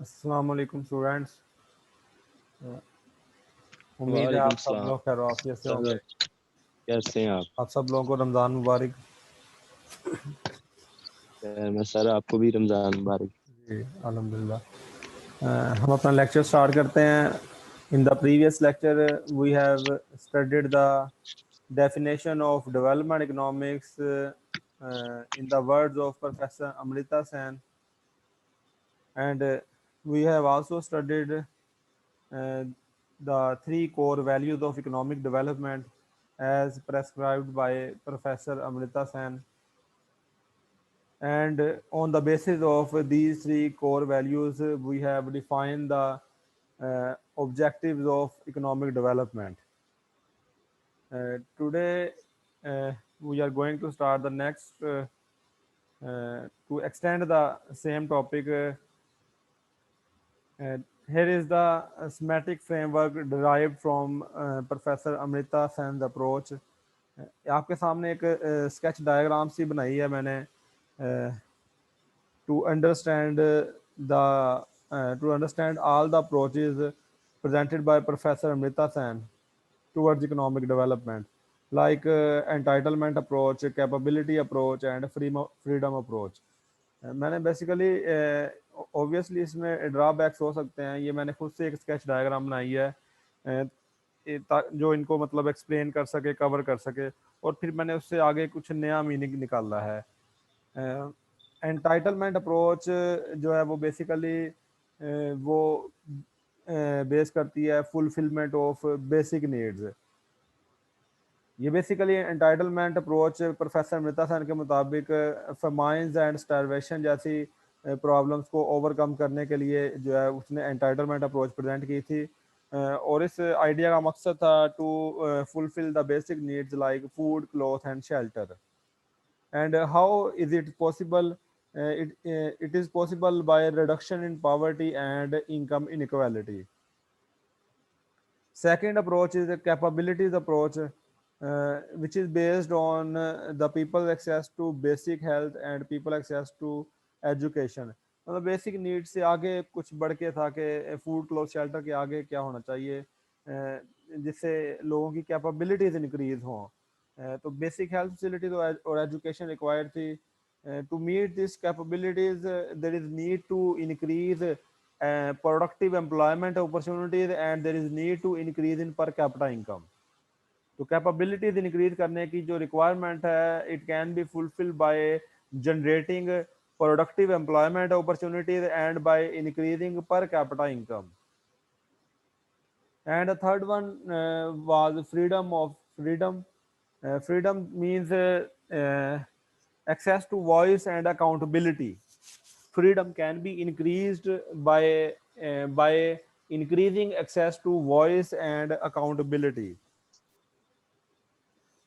अस्सलाम वालेकुम स्टूडेंट्स। उम्मीद है वालेकुम आप सब सलाम। लोग खैर आफियत से सर होंगे। कैसे हैं आप? आप सब लोगों को रमज़ान मुबारक। खैर मैं सर आपको भी रमज़ान मुबारक। जी अल्हम्दुलिल्लाह। हम अपना लेक्चर स्टार्ट करते हैं। In the previous lecture we have studied the definition of development economics in the words of Professor Amrita Sen, and we have also studied the three core values of economic development as prescribed by Professor Amrita Sen. And on the basis of these three core values, we have defined the objectives of economic development. Today, we are going to start the next to extend the same topic. Here is the schematic framework derived from Professor Amrita Sen's approach. आपके सामने एक sketch diagram सी बनाई है मैंने to understand to understand all the approaches presented by Professor Amrita Sen towards economic development, like entitlement approach, capability approach, and freedom approach. मैंने basically obviously इसमें drawbacks हो सकते हैं। ये मैंने खुद से एक स्केच डायग्राम बनाई है जो इनको मतलब एक्सप्लेन कर सके, कवर कर सके, और फिर मैंने उससे आगे कुछ नया मीनिंग निकाला है। एंटाइटलमेंट अप्रोच जो है वो बेसिकली वो बेस करती है फुलफिलमेंट ऑफ बेसिक नीड्स। ये basically entitlement approach professor Amrita Sen के मुताबिक फमाइंस एंड स्टारवेशन जैसी प्रॉब्लम्स को ओवरकम करने के लिए जो है उसने एंटाइटलमेंट अप्रोच प्रेजेंट की थी। और इस आइडिया का मकसद था to fulfil the basic needs like food, cloth and shelter. And how is it possible? It is possible by reduction in poverty and income inequality. Second approach is the capabilities approach, which is based on the people access to basic health and people access to education. मतलब basic need से आगे कुछ बढ़ के था कि food, cloth, shelter के आगे क्या होना चाहिए जिससे लोगों की कैपेबिलिटीज इंक्रीज हों। तो बेसिक हेल्थ फैसिलिटी और एजुकेशन रिक्वायर्ड थी। To meet this capabilities there is need to increase productive employment opportunities and there is need to increase in per capita income. तो कैपेबिलिटीज इंक्रीज करने की जो requirement है it can be fulfilled by generating productive employment opportunities and by increasing पर capita income. And the third one was freedom of freedom. Freedom means access to voice and accountability. Freedom can be increased by increasing access to voice and accountability.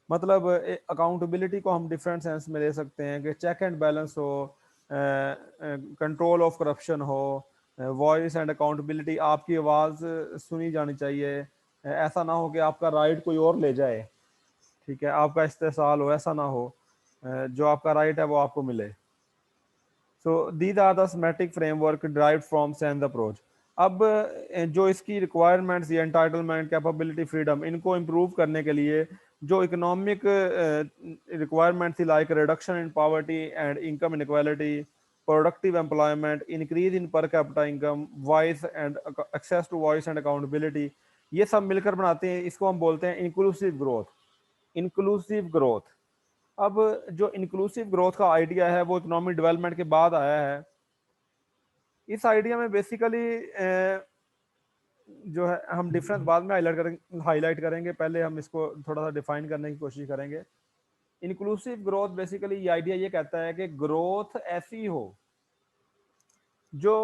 मतलब accountability को हम different sense में ले सकते हैं कि check and balance हो, control of corruption हो, वॉइस एंड अकाउंटेबिलिटी, आपकी आवाज़ सुनी जानी चाहिए। ऐसा ना हो कि आपका राइट कोई और ले जाए, ठीक है, आपका इस्तेसाल हो, ऐसा ना हो, जो आपका राइट है वो आपको मिले। So these are the semantic framework derived from Sen's approach. अब जो इसकी रिक्वायरमेंट्स, ये एंटाइटलमेंट, कैपेबिलिटी, फ्रीडम, इनको इम्प्रूव करने के लिए जो इकोनॉमिक रिक्वायरमेंट थी like reduction in poverty and income inequality, productive employment, increase in per capita income, voice and access to voice and accountability, ये सब मिलकर बनाते हैं, इसको हम बोलते हैं इंक्लूसिव ग्रोथ। Inclusive growth. अब जो इंक्लूसिव ग्रोथ का आइडिया है वो इकोनॉमिक डेवलपमेंट के बाद आया है। इस आइडिया में बेसिकली जो है हम डिफरेंस बाद में हाईलाइट करेंगे, पहले हम इसको थोड़ा सा डिफाइन करने की कोशिश करेंगे। इंक्लूसिव ग्रोथ बेसिकली ये आइडिया ये कहता है कि ग्रोथ ऐसी हो जो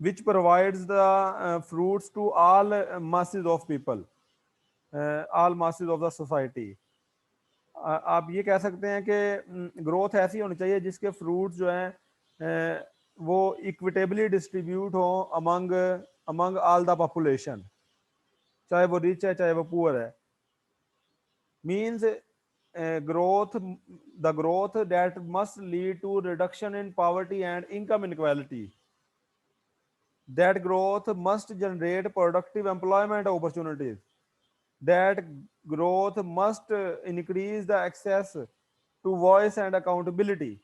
which provides the fruits to all masses of people, all masses of the society. आप ये कह सकते हैं कि ग्रोथ ऐसी होनी चाहिए जिसके फ्रूट्स जो हैं वो इक्विटेबली डिस्ट्रीब्यूट हो among among all the population, चाहे वो रिच है चाहे वो पुअर है। Means growth, the growth that must lead to reduction in poverty and income inequality. That growth must generate productive employment opportunities. That growth must increase the access to voice and accountability.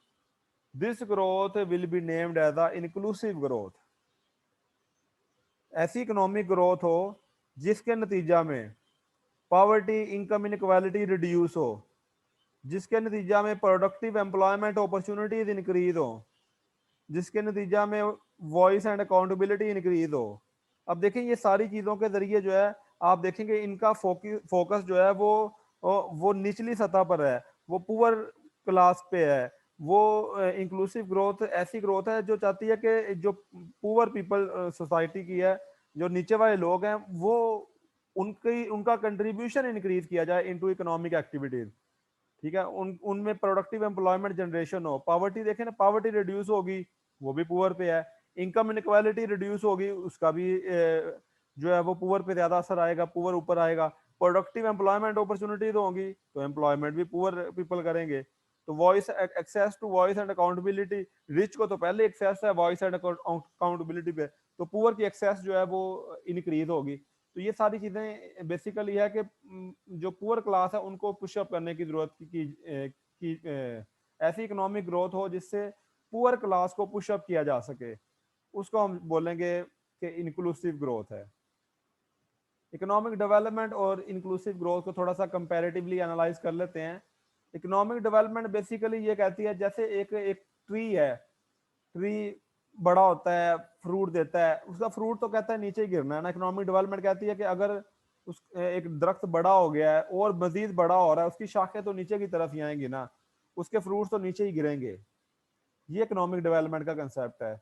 This growth will be named as the inclusive growth. ऐसी economic growth हो जिसके नतीजा में poverty income inequality reduce हो, जिसके नतीजा में productive employment opportunities increase हो, जिसके नतीजा में वॉइस एंड अकाउंटेबिलिटी इंक्रीज हो। अब देखें ये सारी चीज़ों के जरिए जो है आप देखेंगे इनका फोकस जो है वो निचली सतह पर है, वो पुअर क्लास पे है। वो इंक्लूसिव ग्रोथ ऐसी ग्रोथ है जो चाहती है कि जो पुअर पीपल सोसाइटी की है, जो नीचे वाले लोग हैं, वो उनका कंट्रीब्यूशन इंक्रीज किया जाए इनटू इकोनॉमिक एक्टिविटीज। ठीक है, उनमें प्रोडक्टिव एम्प्लॉयमेंट जनरेशन हो। पॉवर्टी देखें ना, पॉवर्टी रिड्यूस होगी, वो भी पुअर पे है। इनकम इनक्वालिटी रिड्यूस होगी, उसका भी जो है वो पुअर पे ज्यादा असर आएगा, पुअर ऊपर आएगा। प्रोडक्टिव एम्प्लॉयमेंट अपॉर्चुनिटीज होंगी तो एम्प्लॉयमेंट भी पुअर पीपल करेंगे। तो voice access to voice and accountability, rich को तो पहले एक्सेस है वॉइस एंड अकाउंटेबिलिटी पे, तो पुअर की एक्सेस जो है वो इंक्रीज होगी। तो ये सारी चीजें बेसिकली है कि जो पुअर क्लास है उनको पुशअप करने की जरूरत की ऐसी इकोनॉमिक ग्रोथ हो जिससे पुअर क्लास को पुशअप किया जा सके, उसको हम बोलेंगे कि इंक्लूसिव ग्रोथ है। इकोनॉमिक डेवलपमेंट और इंक्लूसिव ग्रोथ को थोड़ा सा कंपैरेटिवली एनालाइज कर लेते हैं। इकोनॉमिक डेवलपमेंट बेसिकली ये कहती है जैसे एक एक ट्री है, ट्री बड़ा होता है, फ्रूट देता है, उसका फ्रूट तो कहता है नीचे ही गिरना है ना। इकोनॉमिक डेवलपमेंट कहती है कि अगर उस एक दरख्त बड़ा हो गया है और मजीद बड़ा हो रहा है, उसकी शाखें तो नीचे की तरफ ही आएंगी ना, उसके फ्रूट तो नीचे ही गिरेंगे। ये इकोनॉमिक डेवलपमेंट का कंसेप्ट है।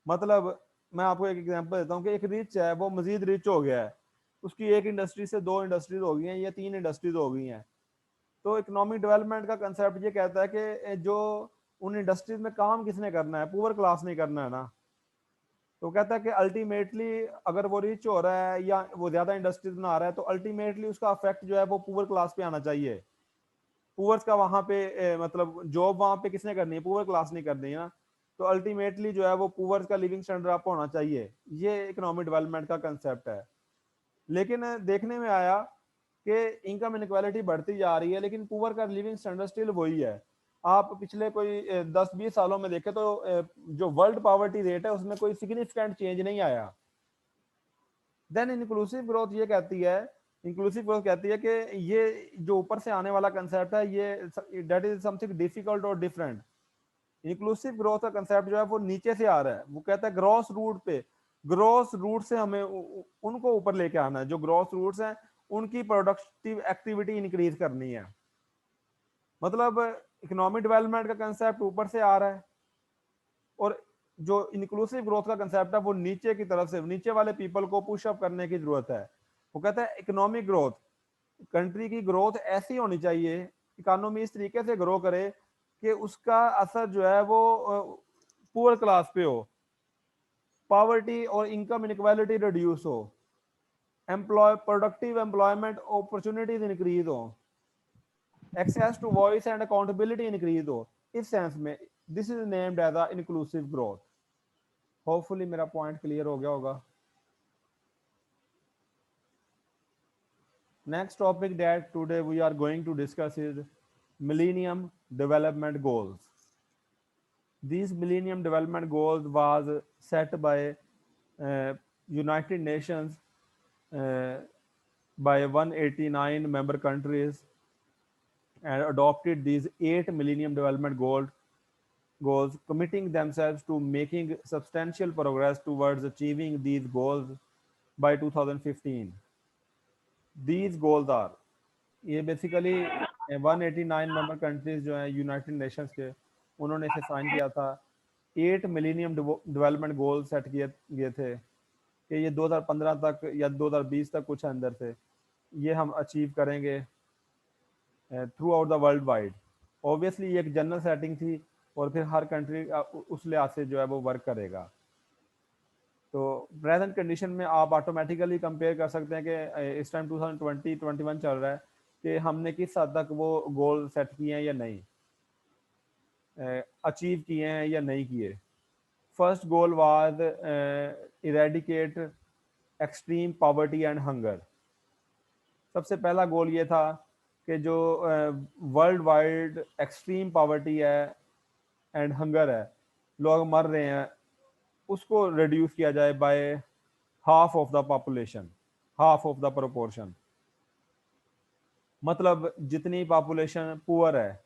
मतलब मैं आपको एक एग्जांपल देता हूँ कि एक रिच है, वो मजीद रिच हो गया है, उसकी एक इंडस्ट्री से 2 इंडस्ट्रीज हो गई हैं या 3 इंडस्ट्रीज हो गई हैं। तो इकोनॉमिक डेवलपमेंट का कंसेप्ट ये कहता है कि जो उन इंडस्ट्रीज में काम किसने करना है, पुअर क्लास नहीं करना है ना। तो कहता है कि अल्टीमेटली अगर वो रिच हो रहा है या वो ज्यादा इंडस्ट्रीज बना रहा है, तो अल्टीमेटली उसका इफेक्ट जो है वो पुअर क्लास पे आना चाहिए। पुअर्स का वहां पे मतलब जॉब वहां पे किसने करनी है, पुअर क्लास नहीं करनी है ना। तो अल्टीमेटली जो है वो पुअर्स का लिविंग स्टैंडर्ड अप होना चाहिए। ये इकोनॉमिक डेवलपमेंट का कंसेप्ट है। लेकिन देखने में आया कि इनकम इनक्वालिटी बढ़ती जा रही है, लेकिन पुअर का लिविंग स्टैंडर्ड स्टिल वही है। आप पिछले कोई 10-20 सालों में देखें तो जो वर्ल्ड पॉवर्टी रेट है उसमें कोई सिग्निफिकेंट चेंज नहीं आया। देन इंक्लूसिव ग्रोथ ये कहती है, इंक्लूसिव ग्रोथ कहती है कि ये जो ऊपर से आने वाला कंसेप्ट है, ये दैट इज समथिंग डिफिकल्ट और डिफरेंट। इंक्लूसिव ग्रोथ का कंसेप्ट जो है वो नीचे से आ रहा है। वो कहता है ग्रॉस रूट पे, ग्रॉस रूट से हमें उनको ऊपर लेके आना है, जो ग्रॉस रूट्स हैं उनकी प्रोडक्टिव एक्टिविटी इंक्रीज करनी है। मतलब इकोनॉमिक डेवलपमेंट का कंसेप्ट ऊपर से आ रहा है, और जो इंक्लूसिव ग्रोथ का कंसेप्ट है वो नीचे की तरफ से, नीचे वाले पीपल को पुश अप करने की जरूरत है। वो कहता है इकोनॉमिक ग्रोथ, कंट्री की ग्रोथ ऐसी होनी चाहिए, इकोनॉमी इस तरीके से ग्रो करे कि उसका असर जो है वो पुअर क्लास पे हो, पॉवर्टी और इनकम इनक्वालिटी रिड्यूस हो, प्रोडक्टिव एम्प्लॉयमेंट अपॉर्चुनिटीज इंक्रीज हो, access to voice and accountability increase हो। इस सेंस में this is named as a inclusive growth. Hopefully मेरा पॉइंट क्लियर हो गया होगा। Next topic that today we are going to discuss is Millennium Development Goals. These Millennium Development Goals was set by United Nations uh, by 189 member countries and adopted these 8 Millennium Development goals, committing themselves to making substantial progress towards achieving these goals by 2015. These goals are, ये basically 189 member countries जो हैं United Nations के, उन्होंने इसे sign किया था। 8 millennium development goal set किए गए थे कि ये 2015 तक या 2020 तक कुछ अंदर से ये हम अचीव करेंगे through out the world wide. Obviously ये एक जनरल सेटिंग थी और फिर हर कंट्री उस लिहाज से जो है वो वर्क करेगा। तो प्रेजेंट कंडीशन में आप ऑटोमेटिकली कंपेयर कर सकते हैं कि इस टाइम 2020-21 चल रहा है, कि हमने किस हद तक वो गोल सेट किए हैं या नहीं, अचीव किए हैं या नहीं किए। First goal was eradicate extreme poverty and hunger. सबसे पहला गोल ये था कि जो वर्ल्ड वाइड एक्सट्रीम पॉवर्टी है एंड हंगर है, लोग मर रहे हैं, उसको रिड्यूस किया जाए by half of the population, half of the proportion. मतलब जितनी पॉपुलेशन पुअर है,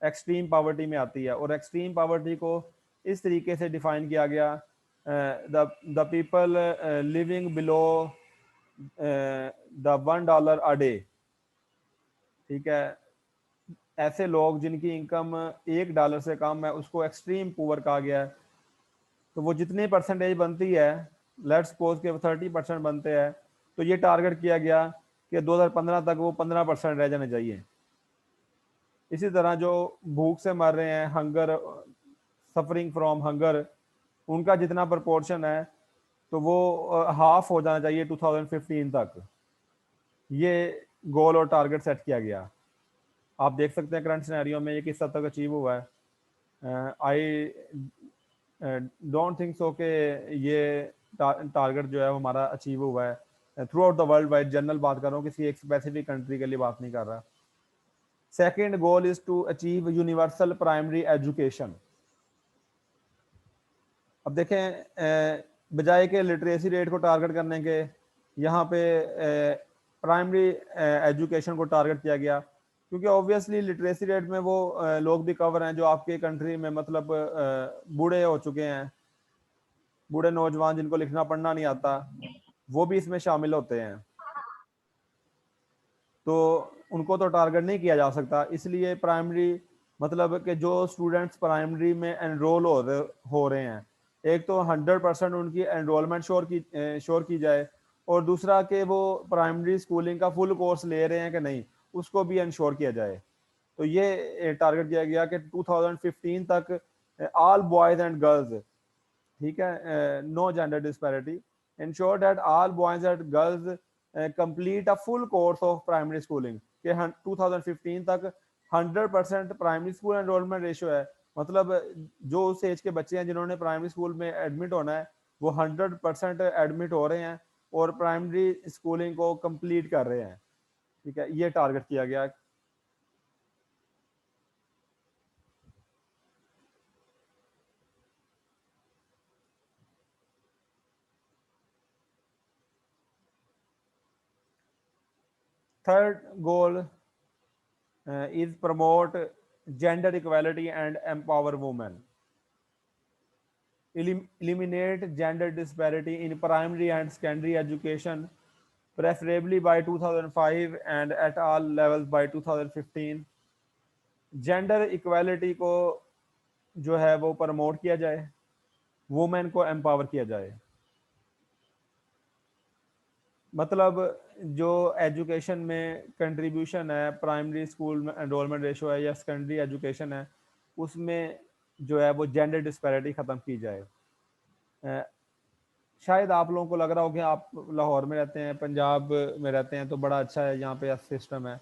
एक्सट्रीम पॉवर्टी में आती है, और एक्सट्रीम पॉवर्टी को इस तरीके से डिफाइन किया गया, the people living below the $1 a day. ठीक है, ऐसे लोग जिनकी इनकम $1 से कम है उसको एक्सट्रीम पुअर कहा गया है। तो वो जितनी परसेंटेज बनती है, लेट्स सपोज के 30% बनते हैं, तो ये टारगेट किया गया कि 2015 तक वो 15% रह जाने चाहिए। इसी तरह जो भूख से मर रहे हैं, हंगर, सफरिंग फ्रॉम हंगर, उनका जितना प्रपोर्शन है तो वो हाफ हो जाना चाहिए 2015 तक। ये गोल और टारगेट सेट किया गया। आप देख सकते हैं करंट सिनेरियो में ये किस हद तक अचीव हुआ है। आई डोंट थिंक सो कि ये टारगेट जो है वो हमारा अचीव हुआ है through out the world wide. General बात कर रहा हूँ, किसी एक स्पेसिफिक कंट्री के लिए बात नहीं कर रहा। Second goal is to achieve universal primary education. अब देखें, बजाय के लिटरेसी रेट को टारगेट करने के, यहाँ पे प्राइमरी एजुकेशन को टारगेट किया गया, क्योंकि ऑब्वियसली लिटरेसी रेट में वो लोग भी कवर हैं जो आपके कंट्री में मतलब बूढ़े हो चुके हैं, बूढ़े नौजवान जिनको लिखना पढ़ना नहीं आता, वो भी इसमें शामिल होते हैं। तो उनको तो टारगेट नहीं किया जा सकता, इसलिए प्राइमरी मतलब कि जो स्टूडेंट्स प्राइमरी में एनरोल हो रहे हैं, एक तो 100% उनकी एनरोलमेंट श्योर की जाए, और दूसरा कि वो प्राइमरी स्कूलिंग का फुल कोर्स ले रहे हैं कि नहीं, उसको भी इंश्योर किया जाए। तो ये टारगेट किया गया कि 2015 तक ऑल बॉयज एंड गर्ल्स, ठीक है, no gender disparity, ensure that all boys and girls complete a full course of primary schooling के 2015 तक 100% प्राइमरी स्कूल एनरोलमेंट रेशियो है। मतलब जो उस एज के बच्चे हैं जिन्होंने प्राइमरी स्कूल में एडमिट होना है, वो 100% एडमिट हो रहे हैं और प्राइमरी स्कूलिंग को कंप्लीट कर रहे हैं। ठीक है, ये टारगेट किया गया। Third goal is promote gender equality and empower women. Eliminate gender disparity in primary and secondary education, preferably by 2005 and at all levels by 2015. Gender equality को जो है वो प्रमोट किया जाए, वुमेन को एम्पावर किया जाए। मतलब जो एजुकेशन में कंट्रीब्यूशन है, प्राइमरी स्कूल में एनरोलमेंट रेशो है या सेकेंडरी एजुकेशन है, उसमें जो है वो जेंडर डिस्पैरिटी ख़त्म की जाए। शायद आप लोगों को लग रहा हो कि आप लाहौर में रहते हैं, पंजाब में रहते हैं, तो बड़ा अच्छा है, यहाँ पे सिस्टम है।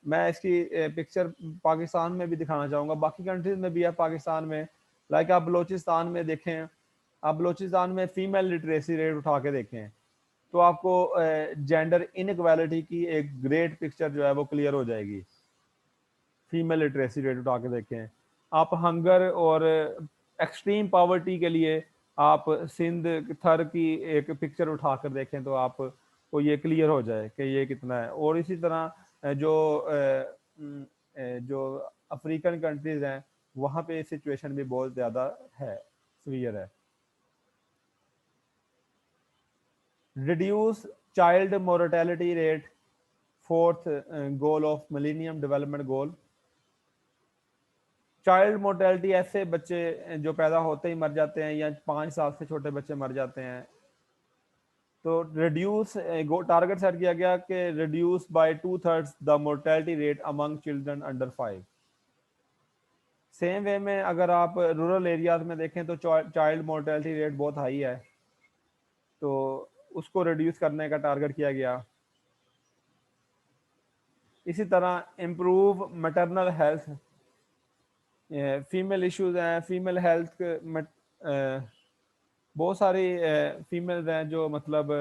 मैं इसकी पिक्चर पाकिस्तान में भी दिखाना चाहूँगा, बाकी कंट्रीज में भी है पाकिस्तान में। लाइक आप बलोचिस्तान में देखें, आप बलोचिस्तान में फीमेल लिटरेसी रेट उठा के देखें, तो आपको जेंडर इनइक्वालिटी की एक ग्रेट पिक्चर जो है वो क्लियर हो जाएगी। फीमेल लिटरेसी रेट उठा के देखें। आप हंगर और एक्सट्रीम पॉवर्टी के लिए आप सिंध थर की एक पिक्चर उठा कर देखें, तो आपको ये क्लियर हो जाए कि ये कितना है। और इसी तरह जो अफ्रीकन कंट्रीज हैं, वहाँ पे सिचुएशन भी बहुत ज़्यादा है, सीवियर है। Reduce child mortality rate, fourth goal of millennium development goal. Child mortality, ऐसे बच्चे जो पैदा होते ही मर जाते हैं या 5 साल से छोटे बच्चे मर जाते हैं, तो रिड्यूस टारगेट सेट किया गया कि reduce by 2/3 the mortality rate among children under 5। Same way में अगर आप रूरल एरियाज में देखें तो चाइल्ड मोर्टेलिटी रेट बहुत हाई है, तो उसको रिड्यूस करने का टारगेट किया गया। इसी तरह improve maternal health, female issues हैं, फीमेल हेल्थ, बहुत सारी फीमेल्स हैं जो मतलब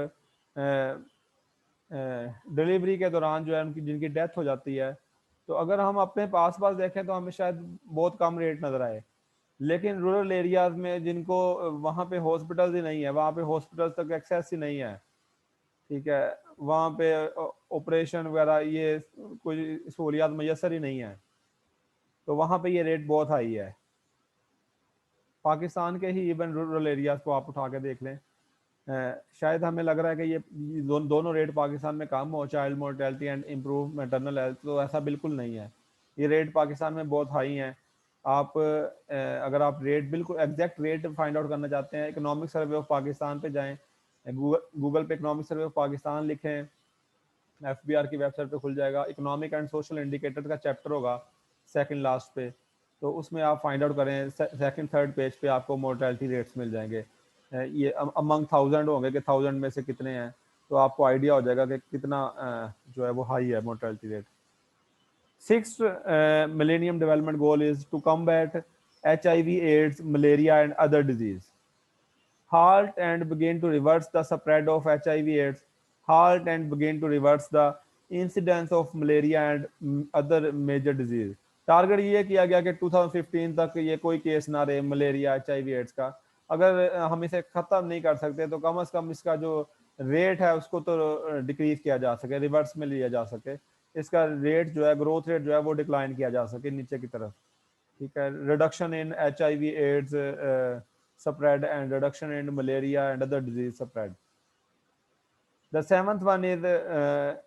डिलीवरी के दौरान जो है उनकी जिनकी डेथ हो जाती है। तो अगर हम अपने पास पास देखें तो हमें शायद बहुत कम रेट नज़र आए, लेकिन रूरल एरियाज में जिनको वहाँ पे हॉस्पिटल्स ही नहीं है, वहाँ पे हॉस्पिटल्स तक एक्सेस ही नहीं है, ठीक है, वहाँ पे ऑपरेशन वगैरह ये कोई सहूलियात मैसर ही नहीं है, तो वहाँ पे ये रेट बहुत हाई है। पाकिस्तान के ही इवन रूरल एरियाज को आप उठा के देख लें, शायद हमें लग रहा है कि ये दोनों रेट पाकिस्तान में कम हो, child mortality and improve maternal health, तो ऐसा बिल्कुल नहीं है। ये रेट पाकिस्तान में बहुत हाई हैं। आप अगर आप रेट बिल्कुल एग्जैक्ट रेट फाइंड आउट करना चाहते हैं, इकोनॉमिक सर्वे ऑफ पाकिस्तान पे जाएं, गूगल पे इकोनॉमिक सर्वे ऑफ पाकिस्तान लिखें, FBR की वेबसाइट पे खुल जाएगा, इकोनॉमिक एंड सोशल इंडिकेटर का चैप्टर होगा सेकंड लास्ट पे, तो उसमें आप फाइंड आउट करें, सेकंड थर्ड पेज पे आपको मोर्टेलिटी रेट्स मिल जाएंगे। ये अमंग 1000 होंगे कि 1000 में से कितने हैं, तो आपको आइडिया हो जाएगा कि कितना जो है वो हाई है mortality rate. Sixth millennium development goal is to combat HIV, AIDS, malaria and other disease. Halt and begin to reverse the spread of HIV, AIDS. Halt and begin to reverse the incidence of malaria and other major disease. Target ये किया गया कि 2015 तक ये कोई case ना रहे malaria, HIV, ads का। अगर हम इसे खत्म नहीं कर सकते तो कम से कम इसका जो रेट है उसको तो डिक्रीज किया जा सके, रिवर्स में लिया जा सके, इसका रेट जो है, ग्रोथ रेट जो है वो डिक्लाइन किया जा सके नीचे की तरफ, ठीक है। Reduction in HIV, AIDS spread and reduction in malaria and other disease spread. The seventh one is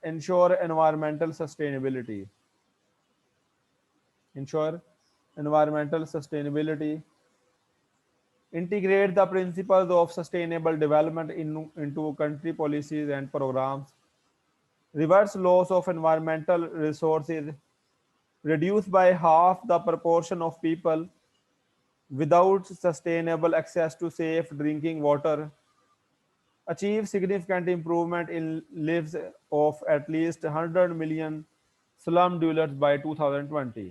ensure environmental sustainability. Ensure environmental sustainability. Integrate the principles of sustainable development into country policies and programs. Reverse loss of environmental resources. Reduce by half the proportion of people without sustainable access to safe drinking water. Achieve significant improvement in lives of at least 100 million slum dwellers by 2020.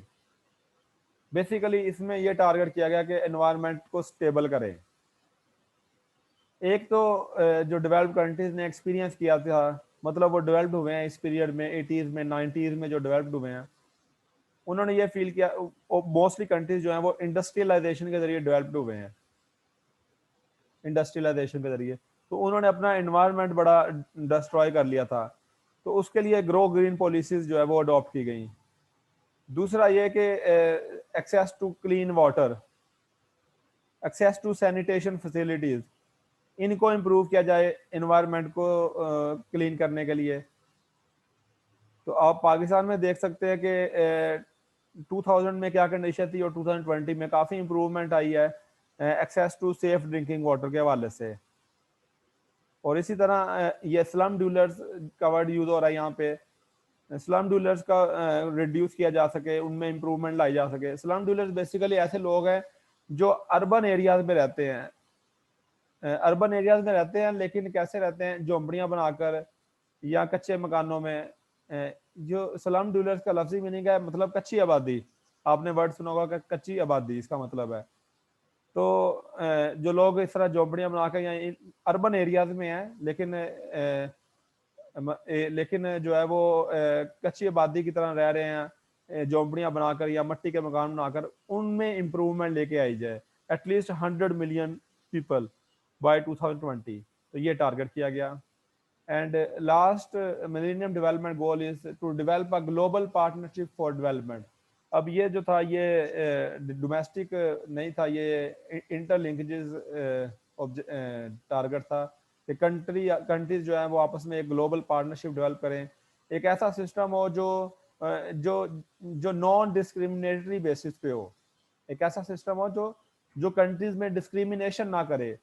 Basically इसमें यह target किया गया कि environment को stable करें। एक तो जो डेवलप्ड कंट्रीज ने एक्सपीरियंस किया था, मतलब वो डेवलप्ड हुए हैं इस पीरियड में, 80s में 90s में जो डेवलप्ड हुए हैं, उन्होंने ये फील किया, मोस्टली कंट्रीज जो हैं वो इंडस्ट्रियलाइजेशन के जरिए डेवलप्ड हुए हैं, इंडस्ट्रियलाइजेशन के जरिए, तो उन्होंने अपना एनवायरनमेंट बड़ा डिस्ट्रॉय कर लिया था, तो उसके लिए ग्रो ग्रीन पॉलिसीज जो है वो अडॉप्ट की गई। दूसरा ये कि access to clean water, access to sanitation facilities, इनको इम्प्रूव किया जाए एनवायरनमेंट को क्लीन करने के लिए। तो आप पाकिस्तान में देख सकते हैं कि 2000 में क्या कंडीशन थी और 2020 में काफ़ी इम्प्रूवमेंट आई है access to safe drinking water के हवाले से। और इसी तरह ये स्लम डूलर्स का वर्ड यूज हो रहा है यहाँ पे, स्लम डूलर्स का रिड्यूस किया जा सके, उनमें इम्प्रूवमेंट लाई जा सके। स्लम डूलर्स बेसिकली ऐसे लोग हैं जो अर्बन एरियाज में रहते हैं, अर्बन एरियाज में रहते हैं, लेकिन कैसे रहते हैं, झोंपड़ियाँ बनाकर या कच्चे मकानों में। जो स्लम डूलर्स का लफ्जी मीनिंग है मतलब कच्ची आबादी, आपने वर्ड सुना होगा कि कच्ची आबादी इसका मतलब है। तो जो लोग इस तरह झोंपड़ियाँ बनाकर या अर्बन एरियाज में हैं, लेकिन जो है वो कच्ची आबादी की तरह रह रहे हैं, झोंपड़ियाँ बनाकर या मट्टी के मकान बनाकर, उनमें इम्प्रूवमेंट लेके आई जाए, एटलीस्ट 100 मिलियन पीपल बाय 2020। तो ये टारगेट किया गया। And last millennium development goal is to develop a global partnership for development. अब ये जो था ये डोमेस्टिक नहीं था, ये इंटरलिंकेजेस टारगेट था कि कंट्रीज जो है वो आपस में एक ग्लोबल पार्टनरशिप डेवलप करें, एक ऐसा सिस्टम हो जो जो जो नॉन डिस्क्रिमिनेटरी बेसिस पे हो, एक ऐसा सिस्टम हो जो कंट्रीज में डिस्क्रिमिनेशन ना करे,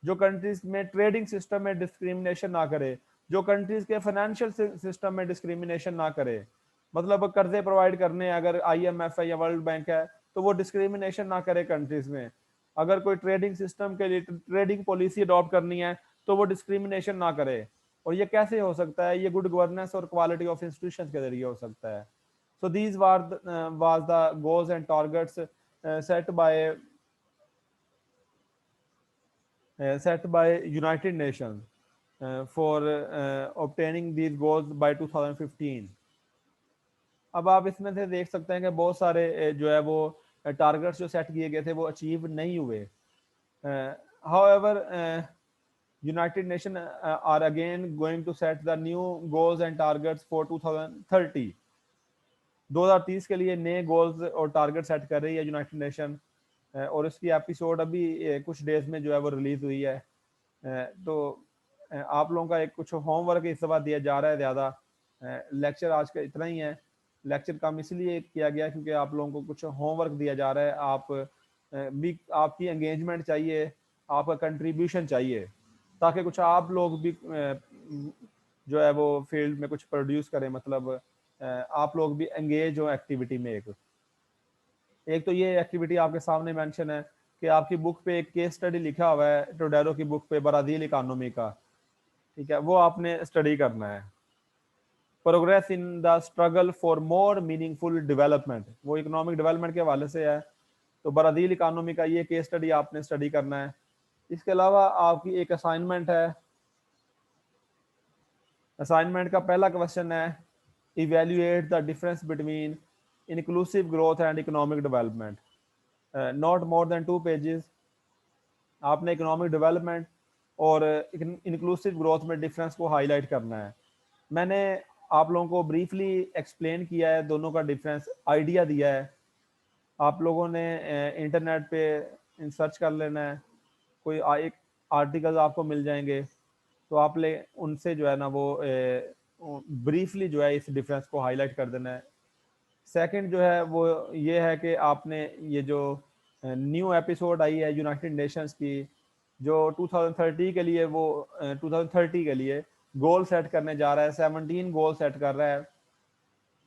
जो कंट्रीज में ट्रेडिंग सिस्टम में डिस्क्रिमिनेशन ना करे, जो कंट्रीज के फाइनेंशियल सिस्टम में डिस्क्रिमिनेशन ना करे। मतलब कर्जे प्रोवाइड करने अगर IMF है या वर्ल्ड बैंक है तो वो डिस्क्रिमिनेशन ना करे कंट्रीज में। अगर कोई ट्रेडिंग सिस्टम के लिए ट्रेडिंग पॉलिसी अडॉप्ट करनी है तो वो डिस्क्रिमिनेशन ना करे। और ये कैसे हो सकता है? ये गुड गवर्नेंस और क्वालिटी ऑफ इंस्टीट्यूशंस के जरिए हो सकता है। So these was the goals and targets set by United Nations for obtaining these goals by 2015। अब आप इसमें से देख सकते हैं कि बहुत सारे जो है वो टारगेट्स जो सेट किए गए थे वो अचीव नहीं हुए। However United Nation are again going to set the new goals and targets for 2030। 2030 के लिए नए गोल्स और टारगेट सेट कर रही है यूनाइटेड नेशन, और इसकी एपिसोड अभी कुछ डेज में जो है वो रिलीज हुई है। तो आप लोगों का एक कुछ होमवर्क इस दफा दिया जा रहा है ज़्यादा। लेक्चर आज का इतना ही है। लेक्चर कम इसलिए किया गया क्योंकि आप लोगों को कुछ होमवर्क दिया जा रहा है। आप भी, आपकी एंगेजमेंट चाहिए, आपका कंट्रीब्यूशन चाहिए, ताकि कुछ आप लोग भी जो है वो फील्ड में कुछ प्रोड्यूस करें। मतलब आप लोग भी एंगेज हो एक्टिविटी में। एक तो ये एक्टिविटी आपके सामने मेंशन है कि आपकी बुक पे एक केस स्टडी लिखा हुआ है टोडेरो की बुक पे, ब्राजील इकोनॉमी का, ठीक है, वो आपने स्टडी करना है। Progress in the struggle for more meaningful development, वो इकोनॉमिक डेवलपमेंट के हवाले से है। तो ब्राजील इकोनॉमी का ये केस स्टडी आपने स्टडी करना है। इसके अलावा आपकी एक असाइनमेंट है। असाइनमेंट का पहला क्वेश्चन है, evaluate the difference between inclusive growth and economic development. Not more than 2 pages. आपने इकोनॉमिक डेवलपमेंट और इंक्लूसिव ग्रोथ में डिफरेंस को हाईलाइट करना है। मैंने आप लोगों को ब्रीफली एक्सप्लेन किया है दोनों का डिफरेंस, आइडिया दिया है। आप लोगों ने इंटरनेट पे सर्च कर लेना है, कोई एक आर्टिकल आपको मिल जाएंगे, तो आप उनसे जो है ना वो ब्रीफली जो है इस डिफरेंस को हाईलाइट कर देना है। सेकंड जो है वो ये है कि आपने ये जो न्यू एपिसोड आई है यूनाइटेड नेशंस की, जो 2030 के लिए वो 2030 के लिए गोल सेट करने जा रहा है, 17 गोल सेट कर रहा है,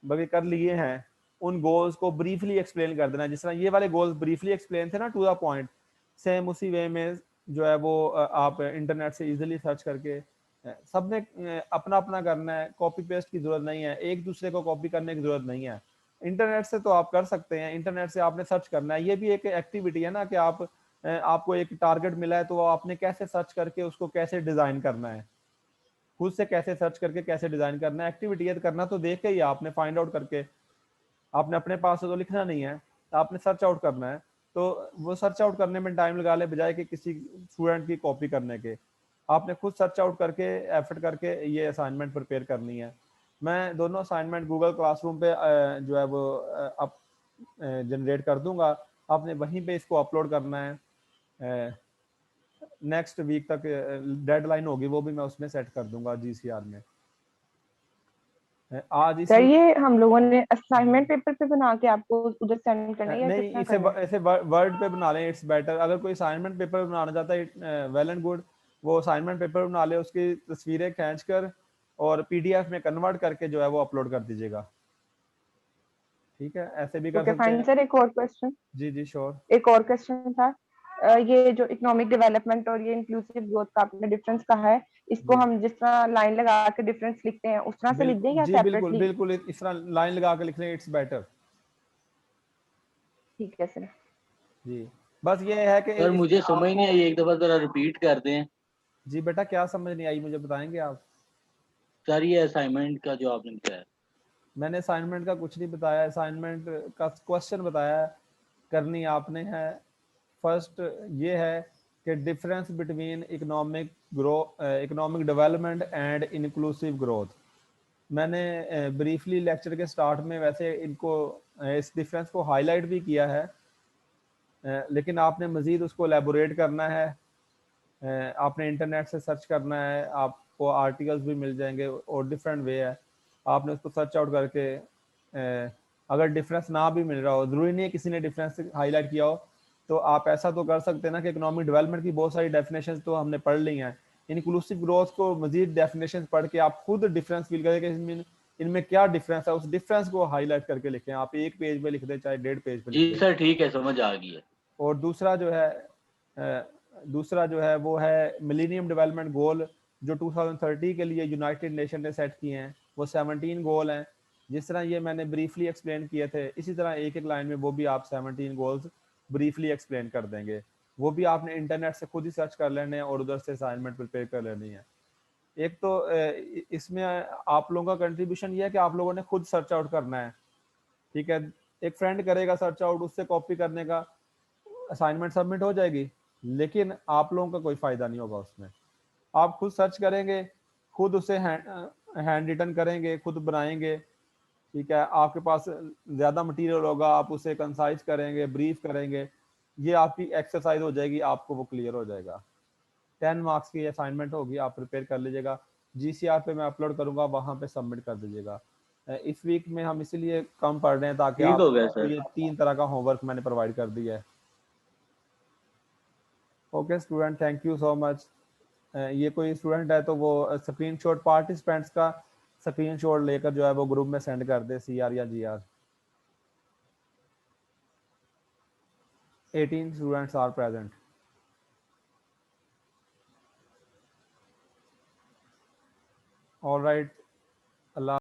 बल्कि कर लिए हैं। उन गोल्स को ब्रीफली एक्सप्लेन कर देना, जिस तरह ये वाले गोल्स ब्रीफली एक्सप्लेन थे ना टू द पॉइंट, सेम उसी वे में जो है वो आप इंटरनेट से इजीली सर्च करके सबने अपना अपना करना है। कॉपी पेस्ट की जरूरत नहीं है, एक दूसरे को कॉपी करने की जरूरत नहीं है। इंटरनेट से तो आप कर सकते हैं, इंटरनेट से आपने सर्च करना है। ये भी एक एक्टिविटी है ना कि आपको एक टारगेट मिला है, तो आपने कैसे सर्च करके उसको कैसे डिजाइन करना है, खुद से कैसे सर्च करके कैसे डिजाइन करना है। एक्टिविटी है करना तो देख के ही आपने फाइंड आउट करके, आपने अपने पास से तो लिखना नहीं है, आपने सर्च आउट करना है। तो वो सर्च आउट करने में टाइम लगा ले बजाय कि किसी स्टूडेंट की कॉपी करने के, आपने खुद सर्च आउट करके एफर्ट करके ये असाइनमेंट प्रिपेयर करनी है। मैं दोनों असाइनमेंट गूगल क्लासरूम पे जो है वो आप जनरेट कर दूंगा, आपने वहीं पे इसको अपलोड करना है। नेक्स्ट वीक तक डेडलाइन होगी, वो भी मैं उसमें सेट कर दूंगा जीसीआर में। आज इस सर वीक ये हम लोगों ने असाइनमेंट पेपर पे बना के आपको उधर सेंड करना है या नहीं, कितना इसे करना है? ऐसे वर्ड पे बना लें, इट्स बेटर। अगर कोई असाइनमेंट पेपर बनाना चाहता है वेल एंड गुड, वो असाइनमेंट पेपर बना ले, उसकी तस्वीरें खींच कर और पीडीएफ में कन्वर्ट करके जो है वो अपलोड कर दीजिएगा। ठीक है, ऐसे भी कर ओके सकते फाइन हैं। सर, एक और क्वेश्चन। जी जी श्योर। एक और क्वेश्चन था, ये जो इकोनॉमिक डेवलपमेंट और ये इंक्लूसिव ग्रोथ का आपने डिफरेंस कहा है, इसको जी हम जिस तरह लाइन लगा के डिफरेंस लिखते हैं उस तरह से लिख दें बिल्कुल, या जी बिल्कुल सेपरेटली? बिल्कुल, इस तरह लाइन लगा के लिख लें, इट्स बेटर। ठीक है सर। जी बस ये है कि सर मुझे समझ नहीं आपको, आई, एक दफा जरा रिपीट कर दें। जी बेटा क्या समझ नहीं आई मुझे बताएंगे आप? सर ये असाइनमेंट का जो आपने बताया। मैंने असाइनमेंट का कुछ नहीं बताया, असाइनमेंट का क्वेश्चन बताया करनी आपने है। फर्स्ट ये है कि difference between economic development and inclusive growth. मैंने ब्रीफली लेक्चर के स्टार्ट में वैसे इनको इस डिफरेंस को हाईलाइट भी किया है, लेकिन आपने मज़ीद उसको एलेबोरेट करना है। आपने इंटरनेट से सर्च करना है, आपको आर्टिकल्स भी मिल जाएंगे और डिफरेंट वे है, आपने उसको सर्च आउट करके अगर डिफरेंस ना भी मिल रहा हो, ज़रूरी नहीं है किसी ने डिफरेंस हाईलाइट किया हो, तो आप ऐसा तो कर सकते हैं ना कि इकोनॉमिक डेवलपमेंट की बहुत सारी डेफिनेशन तो हमने पढ़ ली हैं, इंक्लूसिव ग्रोथ को मजीद डेफिनेशन पढ़ के आप खुद डिफरेंस फील करें कि इनमें क्या डिफरेंस है, उस डिफरेंस को हाईलाइट करके लिखें। आप एक पेज पे लिख दें चाहे 1.5 पेज पे लिख जी दें। सर ठीक है, समझ आ गई है। और दूसरा जो है वो है मिलेनियम डेवलपमेंट गोल जो 2030 के लिए यूनाइटेड नेशन ने सेट किए हैं, वो 17 गोल हैं। जिस तरह ये मैंने ब्रीफली एक्सप्लेन किए थे, इसी तरह एक एक लाइन में वो भी आप 17 गोल्स ब्रीफली एक्सप्लेन कर देंगे। वो भी आपने इंटरनेट से खुद ही सर्च कर लेने हैं और उधर से असाइनमेंट प्रिपेयर कर लेनी है। एक तो इसमें आप लोगों का कंट्रीब्यूशन ये है कि आप लोगों ने खुद सर्च आउट करना है, ठीक है। एक फ्रेंड करेगा सर्च आउट, उससे कॉपी करने का, असाइनमेंट सबमिट हो जाएगी, लेकिन आप लोगों का कोई फायदा नहीं होगा उसमें। आप खुद सर्च करेंगे, खुद उसे हैंड रिटन करेंगे, खुद बनाएंगे, ठीक है। आपके पास ज्यादा मटेरियल होगा, आप उसे कंसाइज करेंगे, ब्रीफ करेंगे, ये आपकी एक्सरसाइज हो जाएगी, आपको वो क्लियर हो जाएगा। 10 मार्क्स की असाइनमेंट होगी, आप प्रिपेयर कर लीजिएगा। GCR पे मैं अपलोड करूंगा, वहां पे सबमिट कर दीजिएगा। इस वीक में हम इसीलिए कम पढ़ रहे हैं ताकि ठीक आप हो गया सर। ये 3 तरह का होमवर्क मैंने प्रोवाइड कर दिया है। Okay student, thank you so much. ये कोई स्टूडेंट है तो वो स्क्रीनशॉट पार्टिसिपेंट्स का स्क्रीनशॉट लेकर जो है वो ग्रुप में सेंड कर दे, CR या GR। 18 students are present. All right, Allah.